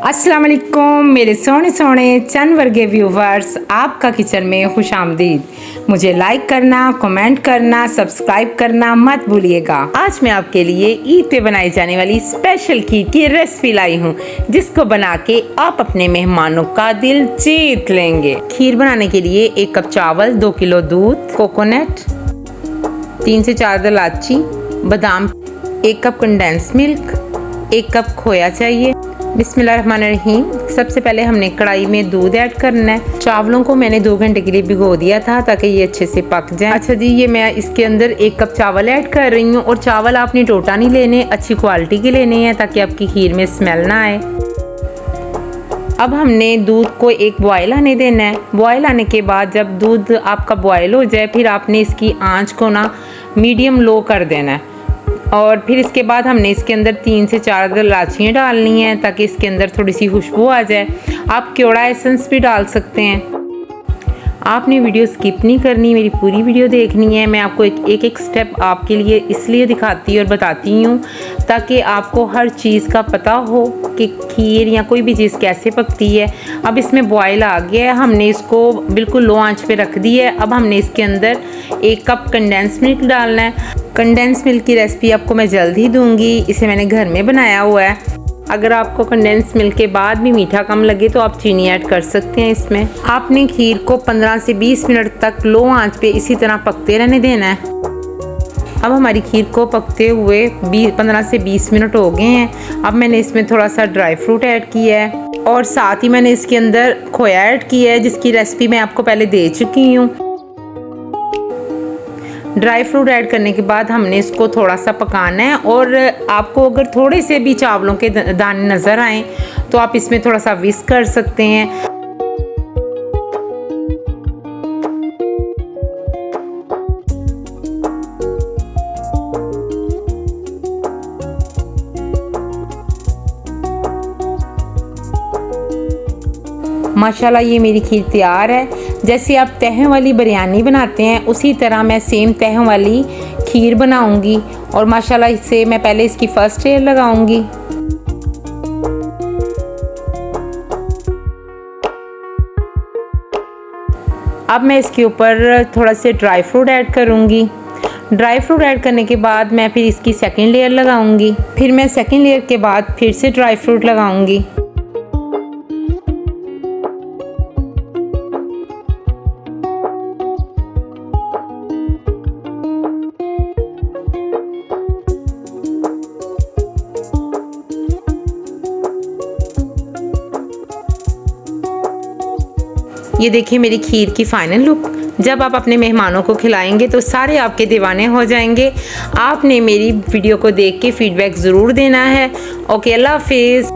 अस्सलाम वालेकुम मेरे सोने सोने चंद वर्गे व्यूवर्स, आपका किचन में खुश आमदीद। मुझे लाइक करना, कमेंट करना, सब्सक्राइब करना मत भूलिएगा। आज मैं आपके लिए ईद पे बनाई जाने वाली स्पेशल खीर की रेसिपी लाई हूँ, जिसको बना के आप अपने मेहमानों का दिल जीत लेंगे। खीर बनाने के लिए 1 कप चावल, 2 किलो दूध, कोकोनट, 3 से 4 इलायची, बादाम, 1 कप कंडेंस मिल्क, 1 कप खोया चाहिए। बिस्मिल्लाहिर्रहमानिर्रहीम। सबसे पहले हमने कढ़ाई में दूध ऐड करना है। चावलों को मैंने 2 घंटे के लिए भिगो दिया था ताकि ये अच्छे से पक जाए। अच्छा जी, ये मैं इसके अंदर 1 कप चावल ऐड कर रही हूँ और चावल आपने टोटा नहीं लेने, अच्छी क्वालिटी के लेने हैं ताकि आपकी खीर में स्मेल ना आए। अब हमने दूध को एक बॉयल आने देना है। बॉयल आने के बाद जब दूध आपका बॉयल हो जाए, फिर आपने इसकी आंच को ना मीडियम लो कर देना है और फिर इसके बाद हमने इसके अंदर 3 से 4 इलायचियाँ डालनी हैं ताकि इसके अंदर थोड़ी सी खुशबू आ जाए। आप केवड़ा एसेंस भी डाल सकते हैं। आपने वीडियो स्किप नहीं करनी, मेरी पूरी वीडियो देखनी है। मैं आपको एक एक स्टेप आपके लिए इसलिए दिखाती और बताती हूँ ताकि आपको हर चीज़ का पता हो कि खीर या कोई भी चीज़ कैसे पकती है। अब इसमें बॉयल आ गया है, हमने इसको बिल्कुल लो आंच पे रख दी है। अब हमने इसके अंदर 1 कप कंडेंस मिल्क डालना है। कंडेंस मिल्क की रेसिपी आपको मैं जल्द ही दूंगी, इसे मैंने घर में बनाया हुआ है। अगर आपको कंडेंस मिल्क के बाद भी मीठा कम लगे तो आप चीनी ऐड कर सकते हैं इसमें। आपने खीर को 15 से 20 मिनट तक लो आंच पे इसी तरह पकते रहने देना है। अब हमारी खीर को पकते हुए 15 से 20 मिनट हो गए हैं। अब मैंने इसमें थोड़ा सा ड्राई फ्रूट ऐड किया है और साथ ही मैंने इसके अंदर खोया ऐड किया है, जिसकी रेसिपी मैं आपको पहले दे चुकी हूँ। ड्राई फ्रूट ऐड करने के बाद हमने इसको थोड़ा सा पकाना है और आपको अगर थोड़े से भी चावलों के दाने नज़र आएँ तो आप इसमें थोड़ा सा विस्क कर सकते हैं। माशाल्लाह ये मेरी खीर तैयार है। जैसे आप तह वाली बिरयानी बनाते हैं उसी तरह मैं सेम तह वाली खीर बनाऊंगी और माशाल्लाह इससे मैं पहले इसकी फर्स्ट लेयर लगाऊंगी। अब मैं इसके ऊपर थोड़ा से ड्राई फ्रूट ऐड करूंगी। ड्राई फ्रूट ऐड करने के बाद मैं फिर इसकी सेकंड लेयर लगाऊंगी। फिर मैं सेकंड लेयर के बाद फिर से ड्राई फ्रूट लगाऊंगी। ये देखिए मेरी खीर की फाइनल लुक। जब आप अपने मेहमानों को खिलाएंगे तो सारे आपके दीवाने हो जाएंगे। आपने मेरी वीडियो को देख के फीडबैक ज़रूर देना है। ओके, अल्लाह हाफिज़।